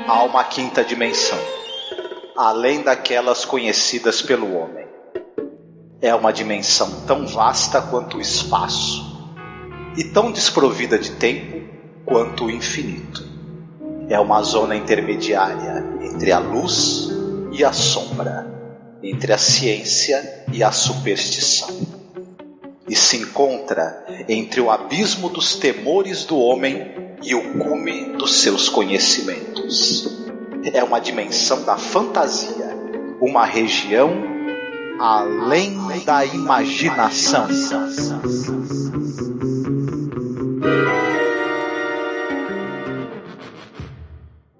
Há uma quinta dimensão, além daquelas conhecidas pelo homem. É uma dimensão tão vasta quanto o espaço, e tão desprovida de tempo quanto o infinito. É uma zona intermediária entre a luz e a sombra, entre a ciência e a superstição. E se encontra entre o abismo dos temores do homem e o cume dos seus conhecimentos. É uma dimensão da fantasia, uma região além da imaginação.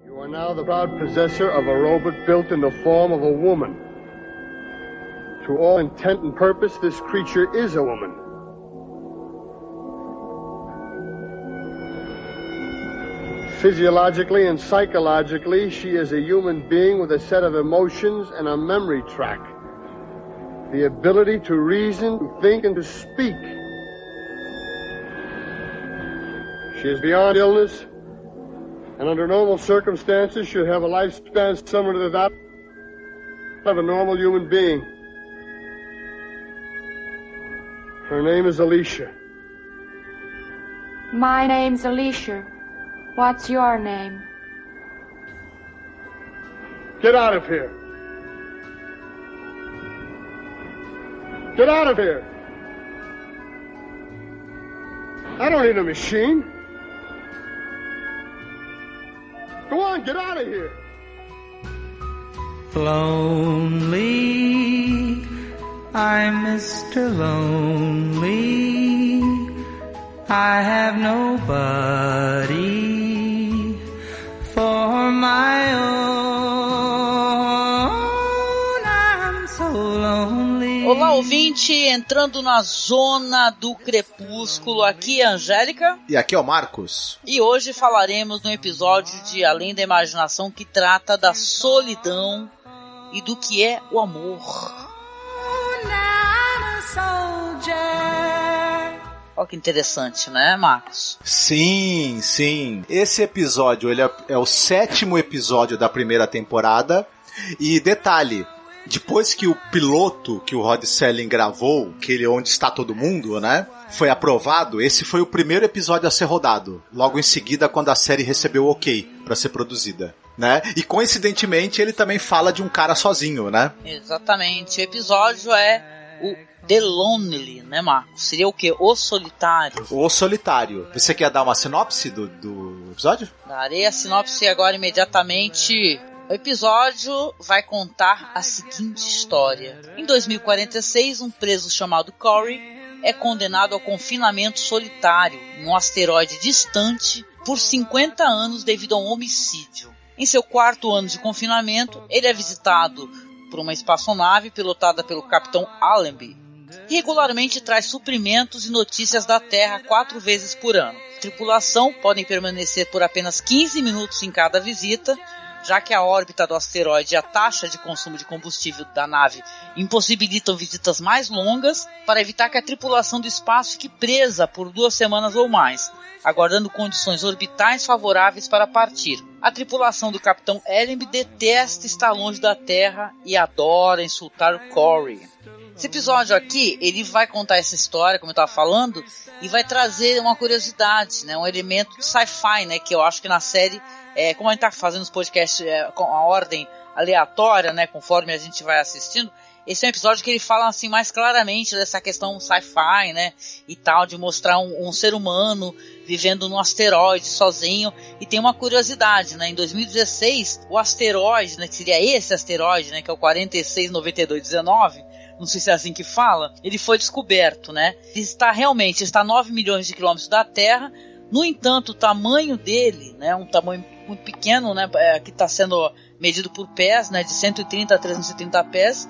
You are now the proud possessor of a robot built in the form of a woman. To all intent and purpose, this creature is a woman. Physiologically and psychologically, she is a human being with a set of emotions and a memory track. The ability to reason, to think, and to speak. She is beyond illness, and under normal circumstances should have a lifespan similar to that of a normal human being. Her name is Alicia. My name's Alicia. What's your name? Get out of here. Get out of here. I don't need a machine. Go on, get out of here. Lonely, I'm Mr. Lonely. I have nobody for my own. I'm so lonely. Olá, ouvinte, entrando na zona do crepúsculo. Aqui é a Angélica. E aqui é o Marcos. E hoje falaremos de um episódio de Além da Imaginação que trata da solidão e do que é o amor. Olha que interessante, né, Marcos? Sim, sim. Esse episódio ele é o 7º episódio da primeira temporada. E detalhe, depois que o piloto que o Rod Serling gravou, aquele Onde Está Todo Mundo, né, foi aprovado, esse foi o primeiro episódio a ser rodado. Logo em seguida, quando a série recebeu o ok para ser produzida. Né? E coincidentemente ele também fala de um cara sozinho, né? Exatamente. O episódio é o The Lonely, né, Marcos? Seria o quê? O Solitário. O Solitário. Você quer dar uma sinopse do episódio? Darei a sinopse agora imediatamente. O episódio vai contar a seguinte história. Em 2046, um preso chamado Corey é condenado ao confinamento solitário em um asteroide distante por 50 anos devido a um homicídio. Em seu 4º ano de confinamento, ele é visitado por uma espaçonave pilotada pelo Capitão Allenby e regularmente traz suprimentos e notícias da Terra 4 vezes por ano. A tripulação podem permanecer por apenas 15 minutos em cada visita, já que a órbita do asteroide e a taxa de consumo de combustível da nave impossibilitam visitas mais longas para evitar que a tripulação do espaço fique presa por 2 semanas ou mais, aguardando condições orbitais favoráveis para partir. A tripulação do Capitão Allenby detesta estar longe da Terra e adora insultar o Corey. Esse episódio aqui, ele vai contar essa história, como eu estava falando, e vai trazer uma curiosidade, né, um elemento de sci-fi, né, que eu acho que na série, como a gente está fazendo os podcasts com a ordem aleatória, né, conforme a gente vai assistindo, esse é um episódio que ele fala assim mais claramente dessa questão sci-fi, né, e tal, de mostrar um ser humano vivendo num asteroide sozinho. E tem uma curiosidade, né, em 2016, o asteroide, né, que seria esse asteroide, né, que é o 469219, não sei se é assim que fala, ele foi descoberto, né, ele está a 9 milhões de quilômetros da Terra. No entanto, o tamanho dele, né, um tamanho muito pequeno, né, que está sendo medido por pés, né, de 130 a 330 pés,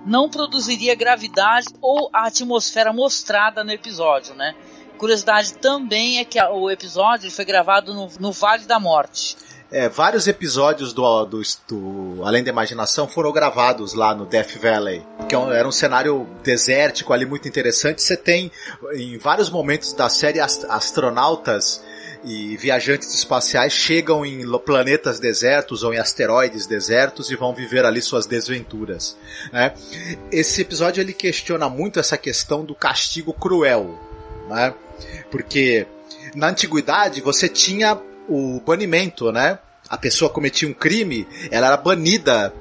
não produziria gravidade ou a atmosfera mostrada no episódio, né. Curiosidade também é que o episódio foi gravado no Vale da Morte. Vários episódios do Além da Imaginação foram gravados lá no Death Valley, que era um cenário desértico ali muito interessante. Você tem, em vários momentos da série, astronautas e viajantes espaciais chegam em planetas desertos ou em asteroides desertos e vão viver ali suas desventuras, né? Esse episódio ele questiona muito essa questão do castigo cruel, né? Porque na antiguidade você tinha o banimento, né? A pessoa cometia um crime, ela era banida.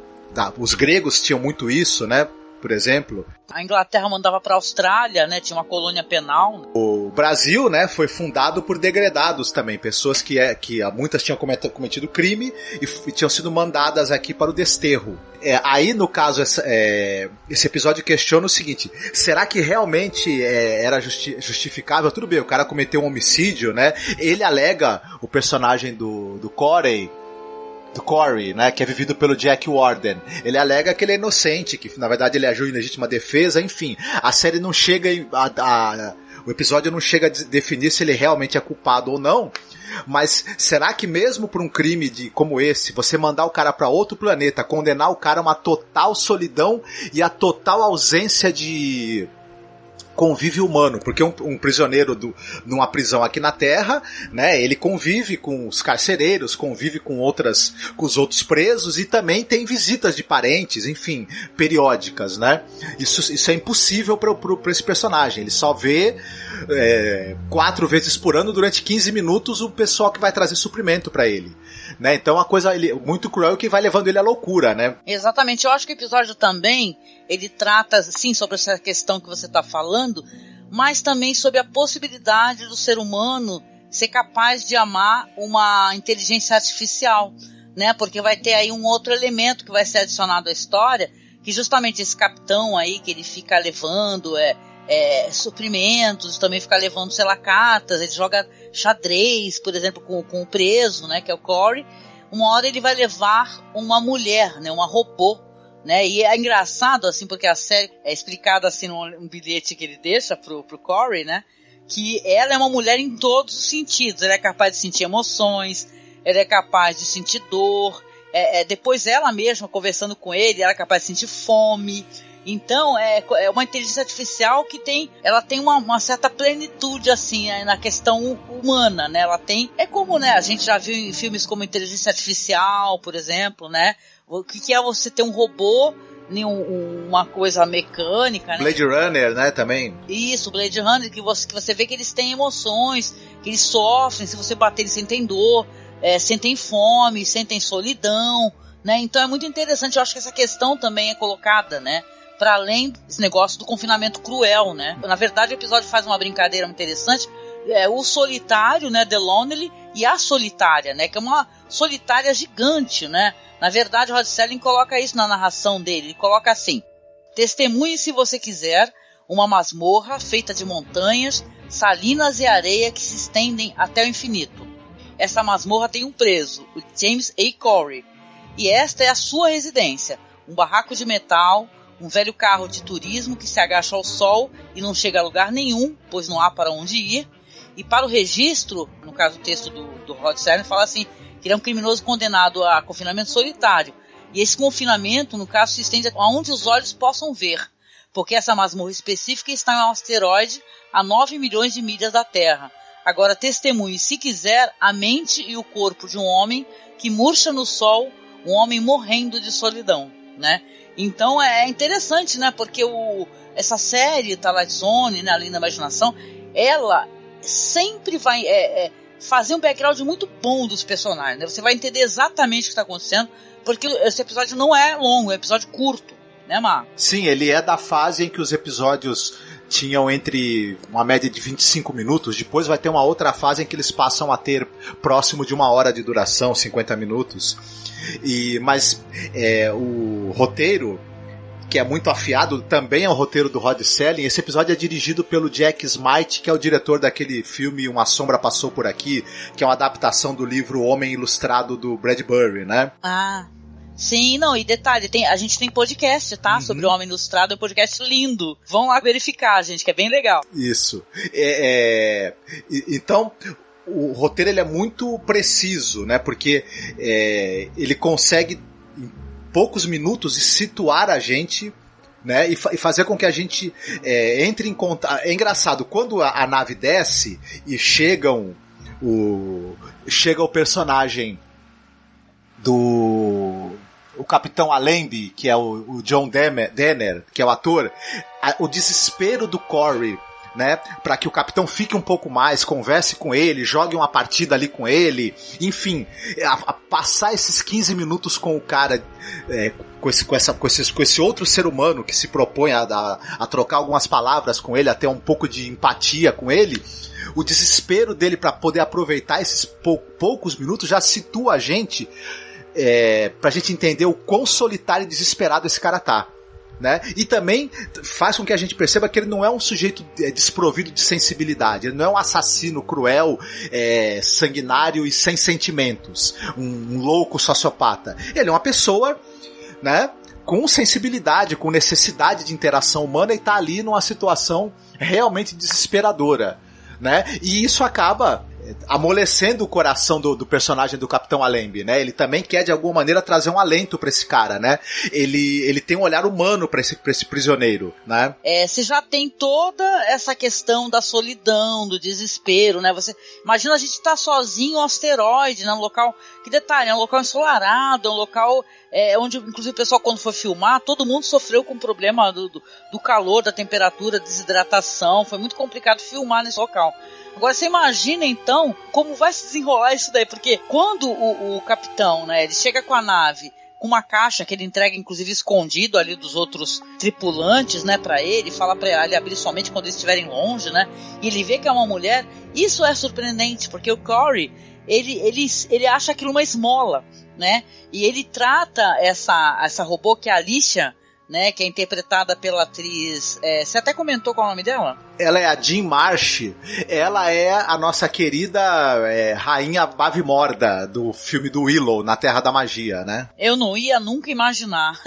Os gregos tinham muito isso, né? Por exemplo. A Inglaterra mandava para a Austrália, né? Tinha uma colônia penal. O Brasil, né, foi fundado por degredados também, pessoas que muitas tinham cometido crime e tinham sido mandadas aqui para o desterro. Aí, no caso, esse episódio questiona o seguinte: será que realmente era justificável? Tudo bem, o cara cometeu um homicídio, né? Ele alega, o personagem do Corey, né, que é vivido pelo Jack Warden, ele alega que ele é inocente, que na verdade ele agiu em legítima defesa, enfim, a série não chega o episódio não chega a definir se ele realmente é culpado ou não, mas será que mesmo por um crime como esse, você mandar o cara para outro planeta, condenar o cara a uma total solidão e a total ausência de convívio humano, porque um prisioneiro numa prisão aqui na Terra, né, ele convive com os carcereiros, convive com os outros presos e também tem visitas de parentes, enfim, periódicas, né? Isso é impossível para esse personagem. Ele só vê 4 vezes por ano durante 15 minutos o pessoal que vai trazer suprimento para ele, né? Então uma coisa muito cruel que vai levando ele à loucura, né? Exatamente. Eu acho que o episódio também ele trata, sim, sobre essa questão que você está falando, mas também sobre a possibilidade do ser humano ser capaz de amar uma inteligência artificial, né? Porque vai ter aí um outro elemento que vai ser adicionado à história, que justamente esse capitão aí, que ele fica levando suprimentos, também fica levando, sei lá, cartas, ele joga xadrez, por exemplo, com o preso, né, que é o Corey. Uma hora ele vai levar uma mulher, né, uma robô, né, e é engraçado, assim, porque a série é explicada, assim, num bilhete que ele deixa pro Corey, né, que ela é uma mulher em todos os sentidos. Ela é capaz de sentir emoções, ela é capaz de sentir dor, depois ela mesma, conversando com ele, ela é capaz de sentir fome. Então é uma inteligência artificial que ela tem uma certa plenitude, assim, na questão humana, né? Ela tem, como, né, a gente já viu em filmes como Inteligência Artificial, por exemplo, né? O que é você ter um robô, uma coisa mecânica, né? Blade Runner, né, também. Isso, Blade Runner, que você vê que eles têm emoções, que eles sofrem, se você bater eles sentem dor, sentem fome, sentem solidão, né? Então é muito interessante, eu acho que essa questão também é colocada, né? Para além desse negócio do confinamento cruel, né? Na verdade, o episódio faz uma brincadeira muito interessante. O solitário, né, The Lonely, e a solitária, né, que é uma solitária gigante, né? Na verdade, o Rod Serling coloca isso na narração dele. Ele coloca assim: testemunhe, se você quiser, uma masmorra feita de montanhas, salinas e areia que se estendem até o infinito. Essa masmorra tem um preso, o James A. Corey, e esta é a sua residência, um barraco de metal, um velho carro de turismo que se agacha ao sol e não chega a lugar nenhum, pois não há para onde ir. E para o registro, no caso o texto do Rod Serling fala assim, que ele é um criminoso condenado a confinamento solitário. E esse confinamento, no caso, se estende aonde os olhos possam ver, porque essa masmorra específica está em um asteroide a 9 milhões de milhas da Terra. Agora testemunhe, se quiser, a mente e o corpo de um homem que murcha no sol, um homem morrendo de solidão, né? Então é interessante, né? Porque essa série, Twilight Zone, né, Além da Imaginação, ela sempre vai fazer um background muito bom dos personagens, né? Você vai entender exatamente o que está acontecendo, porque esse episódio não é longo, é um episódio curto, né, Mar? Sim, ele é da fase em que os episódios tinham entre uma média de 25 minutos, depois vai ter uma outra fase em que eles passam a ter próximo de 1 hora de duração, 50 minutos. Mas o roteiro, que é muito afiado, também é o roteiro do Rod Serling. Esse episódio é dirigido pelo Jack Smite, que é o diretor daquele filme Uma Sombra Passou Por Aqui, que é uma adaptação do livro Homem Ilustrado do Bradbury, né? Ah, sim, não, e detalhe, a gente tem podcast, tá? Sobre o Homem Ilustrado, é um podcast lindo. Vão lá verificar, gente, que é bem legal. Isso. Então, o roteiro ele é muito preciso, né? Porque ele consegue, em poucos minutos, situar a gente, né? E fazer com que a gente entre em contato. É engraçado, quando a nave desce e chegam chega o personagem do o Capitão Allenby, que é o John Denner, que é o ator, o desespero do Corey, né, para que o capitão fique um pouco mais, converse com ele, jogue uma partida ali com ele, enfim, a passar esses 15 minutos com o cara, com esse outro ser humano que se propõe a trocar algumas palavras com ele, a ter um pouco de empatia com ele, o desespero dele para poder aproveitar esses poucos minutos já situa a gente, pra gente entender o quão solitário e desesperado esse cara tá. Né? E também faz com que a gente perceba que ele não é um sujeito desprovido de sensibilidade, ele não é um assassino cruel, sanguinário e sem sentimentos, um louco sociopata. Ele é uma pessoa, né, com sensibilidade, com necessidade de interação humana e tá ali numa situação realmente desesperadora, né? E isso acaba amolecendo o coração do personagem do Capitão Allenby, né? Ele também quer de alguma maneira trazer um alento pra esse cara, né? Ele tem um olhar humano pra esse prisioneiro, né? Você já tem toda essa questão da solidão, do desespero, né? Você imagina a gente estar sozinho no asteroide, né? Um local, que detalhe, é um local ensolarado, é um local onde, inclusive, o pessoal quando foi filmar, todo mundo sofreu com o problema do calor, da temperatura, desidratação, foi muito complicado filmar nesse local. Agora você imagina então como vai se desenrolar isso daí, porque quando o capitão, né, ele chega com a nave, com uma caixa que ele entrega inclusive escondido ali dos outros tripulantes, né, pra ele, fala pra ele abrir somente quando eles estiverem longe, né, e ele vê que é uma mulher, isso é surpreendente, porque o Corey, ele acha aquilo uma esmola, né, e ele trata essa robô que é a Alicia, né, que é interpretada pela atriz... você até comentou qual é o nome dela? Ela é a Jean Marsh. Ela é a nossa querida rainha Bavimorda do filme do Willow, Na Terra da Magia, né? Eu não ia nunca imaginar.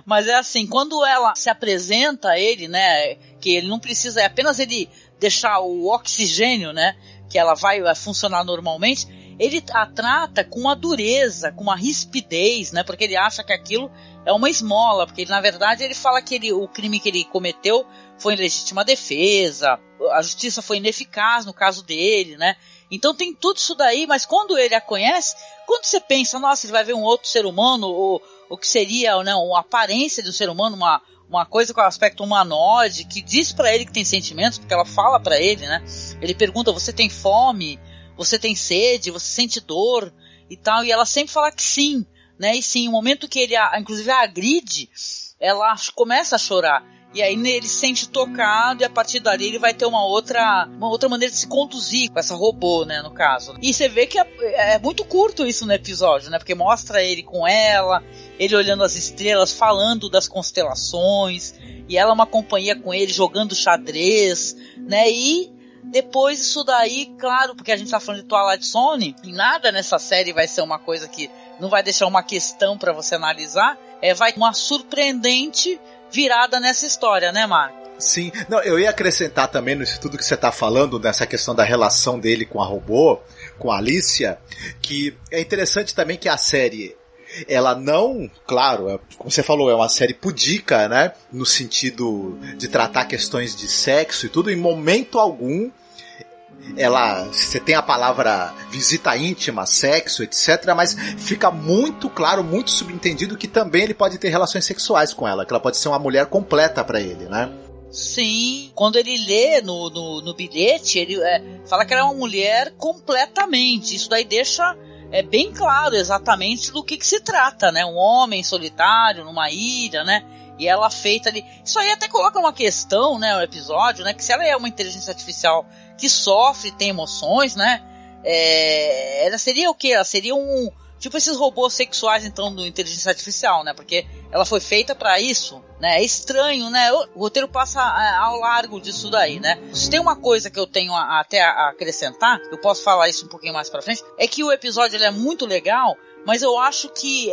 Mas é assim, quando ela se apresenta a ele, né, que ele não precisa, é apenas ele deixar o oxigênio, né, que ela vai funcionar normalmente, ele a trata com uma dureza, com uma rispidez, né, porque ele acha que aquilo é uma esmola, porque na verdade ele fala que o crime que ele cometeu foi em legítima defesa, a justiça foi ineficaz no caso dele, né? Então tem tudo isso daí, mas quando ele a conhece, quando você pensa, nossa, ele vai ver um outro ser humano, ou que seria, né, uma aparência de um ser humano, uma coisa com aspecto humanoide, que diz pra ele que tem sentimentos, porque ela fala pra ele, né? Ele pergunta, você tem fome? Você tem sede? Você sente dor? E tal, e ela sempre fala que sim. Né? E sim, no momento que ele, inclusive, a agride, ela começa a chorar. E aí ele se sente tocado e a partir dali ele vai ter uma outra maneira de se conduzir com essa robô, né, no caso. E você vê que é muito curto isso no episódio, né? Porque mostra ele com ela, ele olhando as estrelas, falando das constelações, e ela uma companhia com ele, jogando xadrez, né? E depois isso daí, claro, porque a gente tá falando de Twilight Zone, e nada nessa série vai ser uma coisa que não vai deixar uma questão para você analisar, vai uma surpreendente virada nessa história, né, Marco? Sim, não, eu ia acrescentar também nisso tudo que você tá falando, nessa questão da relação dele com a robô, com a Alicia, que é interessante também que a série, ela não, claro, como você falou, é uma série pudica, né, no sentido de tratar questões de sexo e tudo, em momento algum você tem a palavra visita íntima, sexo, etc, mas fica muito claro, muito subentendido que também ele pode ter relações sexuais com ela, que ela pode ser uma mulher completa pra ele, né? Sim, quando ele lê no bilhete, ele fala que ela é uma mulher completamente, isso daí deixa bem claro exatamente do que se trata, né? Um homem solitário numa ilha, né? E ela feita ali. Isso aí até coloca uma questão, né? O episódio, né? Que se ela é uma inteligência artificial que sofre, tem emoções, né? Ela seria o quê? Ela seria tipo esses robôs sexuais, então, do inteligência artificial, né? Porque ela foi feita pra isso, né? É estranho, né? O roteiro passa ao largo disso daí, né? Se tem uma coisa que eu tenho até a acrescentar, eu posso falar isso um pouquinho mais pra frente, é que o episódio ele é muito legal, mas eu acho que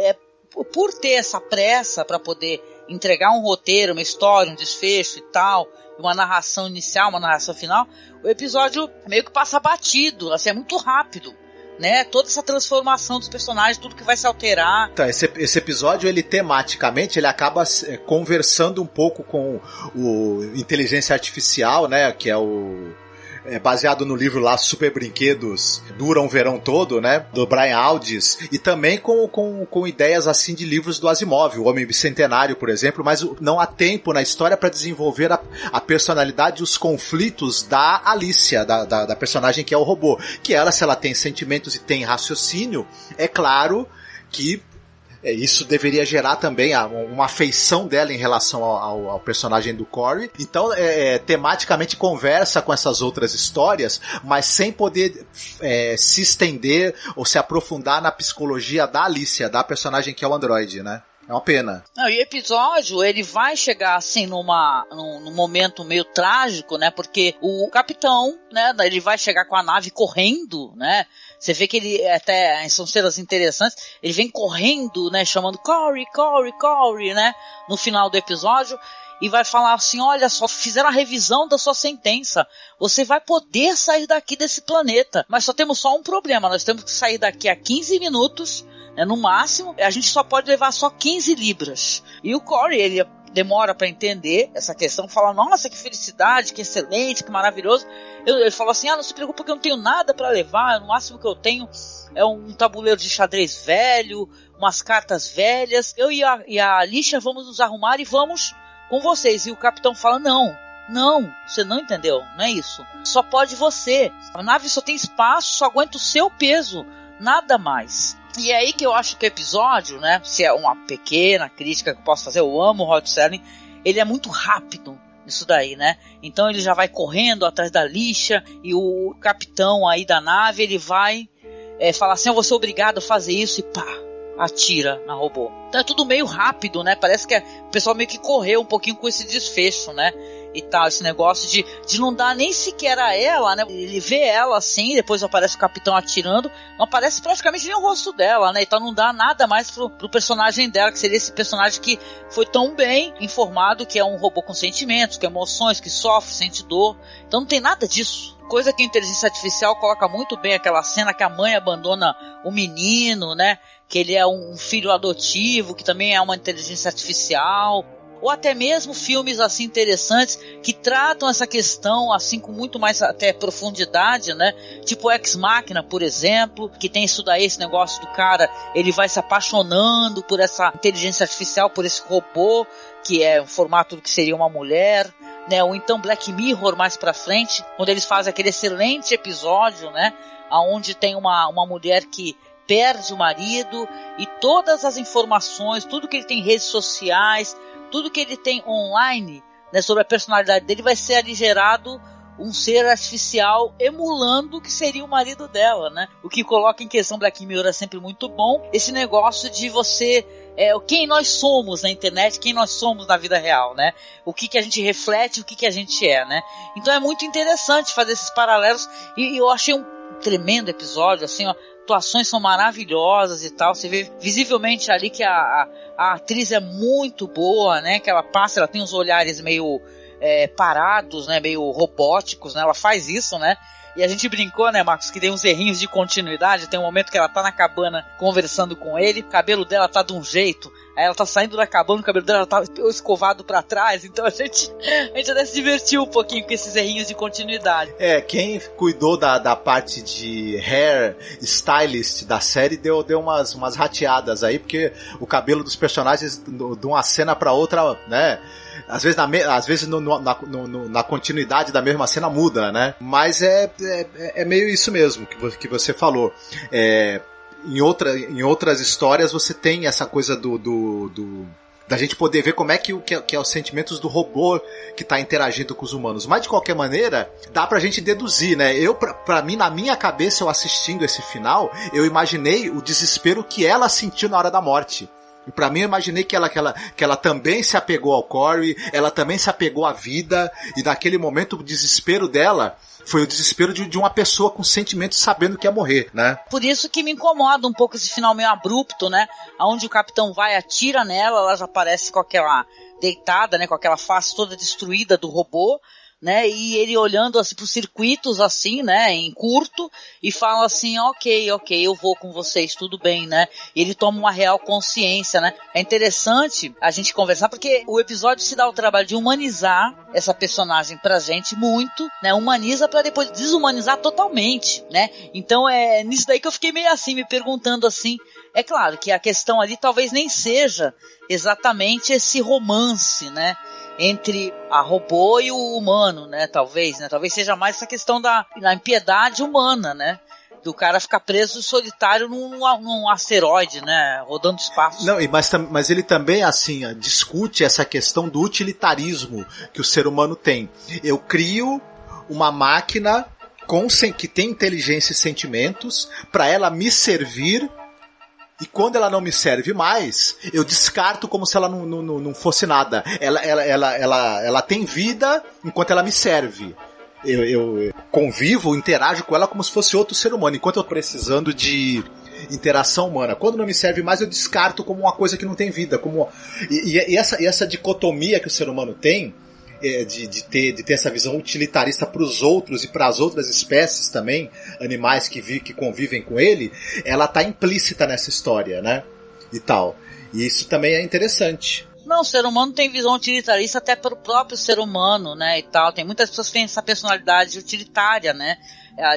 por ter essa pressa pra poder entregar um roteiro, uma história, um desfecho e tal, uma narração inicial, uma narração final, o episódio meio que passa batido, assim, é muito rápido, né? Toda essa transformação dos personagens, tudo que vai se alterar. Então, esse episódio, ele tematicamente, ele acaba conversando um pouco com o inteligência artificial, né? Que é baseado no livro lá, Super Brinquedos Duram o Verão Todo, né? Do Brian Aldiss, e também com ideias assim de livros do Asimov, O Homem Bicentenário, por exemplo, mas não há tempo na história para desenvolver a personalidade e os conflitos da Alicia, da personagem que é o robô. Que ela, se ela tem sentimentos e tem raciocínio, é claro que isso deveria gerar também uma afeição dela em relação ao personagem do Corey. Então, tematicamente conversa com essas outras histórias, mas sem poder se estender ou se aprofundar na psicologia da Alicia, da personagem que é o androide, né? É uma pena. Não, e o episódio, ele vai chegar assim num momento meio trágico, né? Porque o capitão, né? Ele vai chegar com a nave correndo, né? Você vê que ele, até são cenas interessantes, ele vem correndo, né? Chamando Corey, Corey, Corey, né? No final do episódio. E vai falar assim, olha só, fizeram a revisão da sua sentença. Você vai poder sair daqui desse planeta. Mas só temos um problema. Nós temos que sair daqui a 15 minutos, né, no máximo. A gente só pode levar só 15 libras. E o Corey, ele demora para entender essa questão. Fala, nossa, que felicidade, que excelente, que maravilhoso. Ele falou assim, não se preocupe porque eu não tenho nada para levar. No máximo que eu tenho é um tabuleiro de xadrez velho, umas cartas velhas. Eu e a Alicia vamos nos arrumar e vamos com vocês. E o capitão fala, não, você não entendeu, não é isso. Só pode você. A nave só tem espaço, só aguenta o seu peso, nada mais. E é aí que eu acho que o episódio, né, se é uma pequena crítica que eu posso fazer, eu amo o Rod Serling, ele é muito rápido nisso daí, né. Então ele já vai correndo atrás da lixa e o capitão aí da nave, ele vai falar assim, eu vou ser obrigado a fazer isso e pá, atira na robô. Então é tudo meio rápido, né? Parece que o pessoal meio que correu um pouquinho com esse desfecho, né? E tal, esse negócio de não dar nem sequer a ela, né? Ele vê ela assim, depois aparece o capitão atirando, não aparece praticamente nem o rosto dela, né? Então não dá nada mais pro personagem dela, que seria esse personagem que foi tão bem informado que é um robô com sentimentos, com emoções, que sofre, sente dor. Então não tem nada disso. Coisa que a inteligência artificial coloca muito bem, aquela cena que a mãe abandona o menino, né? Que ele é um filho adotivo, que também é uma inteligência artificial. Ou até mesmo filmes assim interessantes que tratam essa questão assim com muito mais até profundidade, né? Tipo Ex Machina, por exemplo, que tem isso daí, esse negócio do cara, ele vai se apaixonando por essa inteligência artificial, por esse robô, que é um formato do que seria uma mulher, né? Ou então Black Mirror mais pra frente, quando eles fazem aquele excelente episódio, né? Onde tem uma mulher que perde o marido e todas as informações, tudo que ele tem em redes sociais, tudo que ele tem online, né, sobre a personalidade dele vai ser ali gerado um ser artificial emulando o que seria o marido dela, né? O que coloca em questão, Black Mirror é sempre muito bom, esse negócio de você, quem nós somos na internet, quem nós somos na vida real, né? O que a gente reflete, o que a gente é, né? Então é muito interessante fazer esses paralelos e eu achei um tremendo episódio, assim, ó. Atuações são maravilhosas e tal, você vê visivelmente ali que a atriz é muito boa, né, que ela tem os olhares meio parados, né, meio robóticos, né, ela faz isso, né, e a gente brincou, né, Marcos, que tem uns errinhos de continuidade, tem um momento que ela tá na cabana conversando com ele, o cabelo dela tá de um jeito, aí ela tá saindo da cabana, o cabelo dela tá escovado pra trás, então a gente até se divertiu um pouquinho com esses errinhos de continuidade. Quem cuidou da parte de hair stylist da série deu umas rateadas aí, porque o cabelo dos personagens de uma cena pra outra, né, às vezes na continuidade da mesma cena muda, né? Mas é meio isso mesmo que você falou. Em outras histórias você tem essa coisa da gente poder ver como é que é os sentimentos do robô que está interagindo com os humanos. Mas, de qualquer maneira, dá pra gente deduzir, né? Pra mim, na minha cabeça, eu assistindo esse final, eu imaginei o desespero que ela sentiu na hora da morte. E pra mim eu imaginei que ela também se apegou ao Corey, ela também se apegou à vida, e naquele momento o desespero dela foi o desespero de uma pessoa com sentimentos sabendo que ia morrer, né? Por isso que me incomoda um pouco esse final meio abrupto, né? Onde o capitão vai, atira nela, ela já aparece com aquela deitada, né? Com aquela face toda destruída do robô. né, e ele olhando assim pros circuitos assim, né, em curto, e fala assim, ok, eu vou com vocês, tudo bem, né, e ele toma uma real consciência, né. É interessante a gente conversar, porque o episódio se dá o trabalho de humanizar essa personagem pra gente muito, né, humaniza pra depois desumanizar totalmente, né, então é nisso daí que eu fiquei meio assim, me perguntando assim. É claro que a questão ali talvez nem seja exatamente esse romance, né, entre a robô e o humano, né, talvez seja mais essa questão da impiedade humana, né, do cara ficar preso solitário num asteroide, né, rodando espaço. Não, mas ele também, assim, discute essa questão do utilitarismo que o ser humano tem. Eu crio uma máquina que tem inteligência e sentimentos para ela me servir. E quando ela não me serve mais, eu descarto como se ela não fosse nada. Ela tem vida enquanto ela me serve. Eu convivo, interajo com ela como se fosse outro ser humano, enquanto eu tô precisando de interação humana. Quando não me serve mais, eu descarto como uma coisa que não tem vida. E essa dicotomia que o ser humano tem, de ter essa visão utilitarista para os outros e para as outras espécies também, animais que convivem com ele, ela tá implícita nessa história, né? E tal. E isso também é interessante. Não, o ser humano tem visão utilitarista até para o próprio ser humano, né, e tal. Tem muitas pessoas que têm essa personalidade utilitária, né,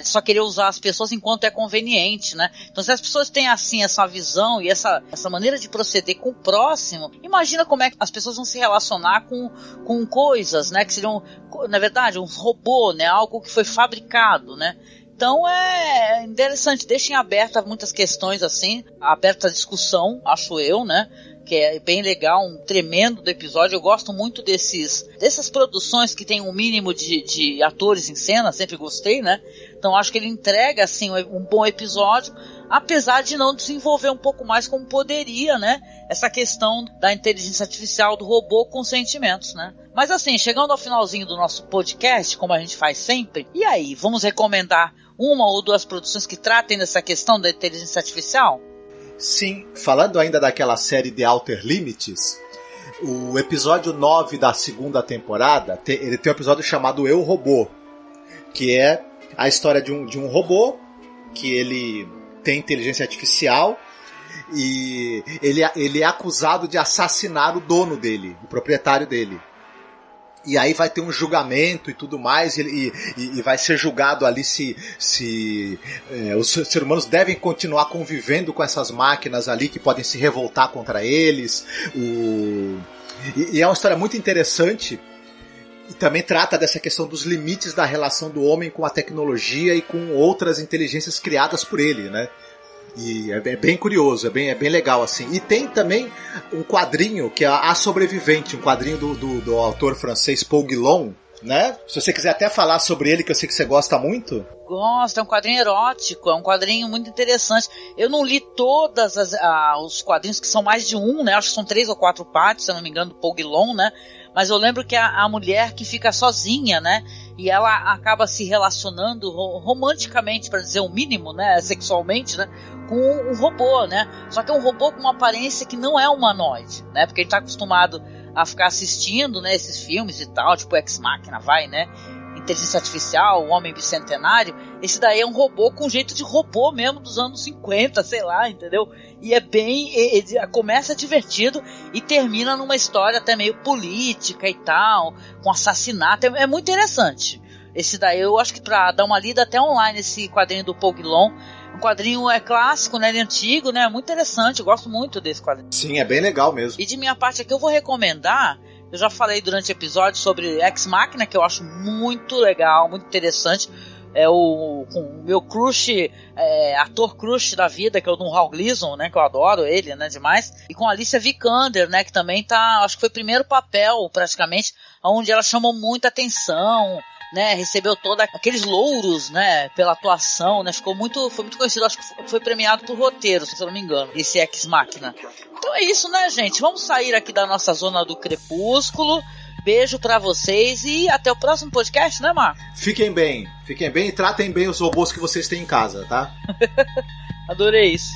só querer usar as pessoas enquanto é conveniente, né. Então, se as pessoas têm, assim, essa visão e essa maneira de proceder com o próximo, imagina como é que as pessoas vão se relacionar com coisas, né, que seriam, na verdade, um robô, né, algo que foi fabricado, né. Então é interessante, deixem abertas muitas questões, assim, aberta a discussão, acho eu, né, que é bem legal, um tremendo do episódio. Eu gosto muito dessas produções que tem um mínimo de atores em cena, sempre gostei, né? Então acho que ele entrega, assim, um bom episódio, apesar de não desenvolver um pouco mais como poderia, né? Essa questão da inteligência artificial, do robô com sentimentos, né? Mas assim, chegando ao finalzinho do nosso podcast, como a gente faz sempre, e aí, vamos recomendar uma ou duas produções que tratem dessa questão da inteligência artificial? Sim, falando ainda daquela série The Outer Limits, o episódio 9 da segunda temporada, ele tem um episódio chamado Eu, Robô, que é a história de um robô, que ele tem inteligência artificial, e ele é acusado de assassinar o dono dele, o proprietário dele. E aí vai ter um julgamento e tudo mais, e vai ser julgado ali se os seres humanos devem continuar convivendo com essas máquinas ali que podem se revoltar contra eles. E é uma história muito interessante, e também trata dessa questão dos limites da relação do homem com a tecnologia e com outras inteligências criadas por ele, né? E é bem curioso, é bem legal, assim. E tem também um quadrinho que é A Sobrevivente, um quadrinho do autor francês Paul Guillon, né? Se você quiser até falar sobre ele, que eu sei que você gosta muito. Gosto, é um quadrinho erótico, é um quadrinho muito interessante. Eu não li todos os quadrinhos, que são mais de um, né? Acho que são 3 ou 4 partes, se eu não me engano, do Paul Guillon, né? Mas eu lembro que a mulher que fica sozinha, né? E ela acaba se relacionando romanticamente, para dizer o mínimo, né? Sexualmente, né? Com um robô, né? Só que é um robô com uma aparência que não é humanoide, né? Porque a gente tá acostumado a ficar assistindo, né? Esses filmes e tal, tipo Ex Machina, vai, né? Inteligência Artificial, o Homem Bicentenário. Esse daí é um robô com jeito de robô mesmo dos anos 50, sei lá, entendeu? E é bem... começa divertido e termina numa história até meio política e tal, com assassinato. É muito interessante. Esse daí eu acho que pra dar uma lida até online, esse quadrinho do Paul Guillon. O quadrinho é clássico, né? Ele é antigo, né? Muito interessante, eu gosto muito desse quadrinho. Sim, é bem legal mesmo. E de minha parte aqui eu vou recomendar... Eu já falei durante o episódio sobre Ex Machina, que eu acho muito legal, muito interessante. É com o meu crush, ator crush da vida, que é o Don Hal Gleason, né, que eu adoro ele, né, demais. E com a Alicia Vikander, né, que também tá, acho que foi o primeiro papel, praticamente, onde ela chamou muita atenção, né, recebeu todos aqueles louros, né, pela atuação, né, foi muito conhecido, acho que foi premiado por roteiro, se eu não me engano, esse Ex Machina. Então é isso, né, gente? Vamos sair aqui da nossa zona do crepúsculo. Beijo pra vocês e até o próximo podcast, né, Marco? Fiquem bem e tratem bem os robôs que vocês têm em casa, tá? Adorei isso.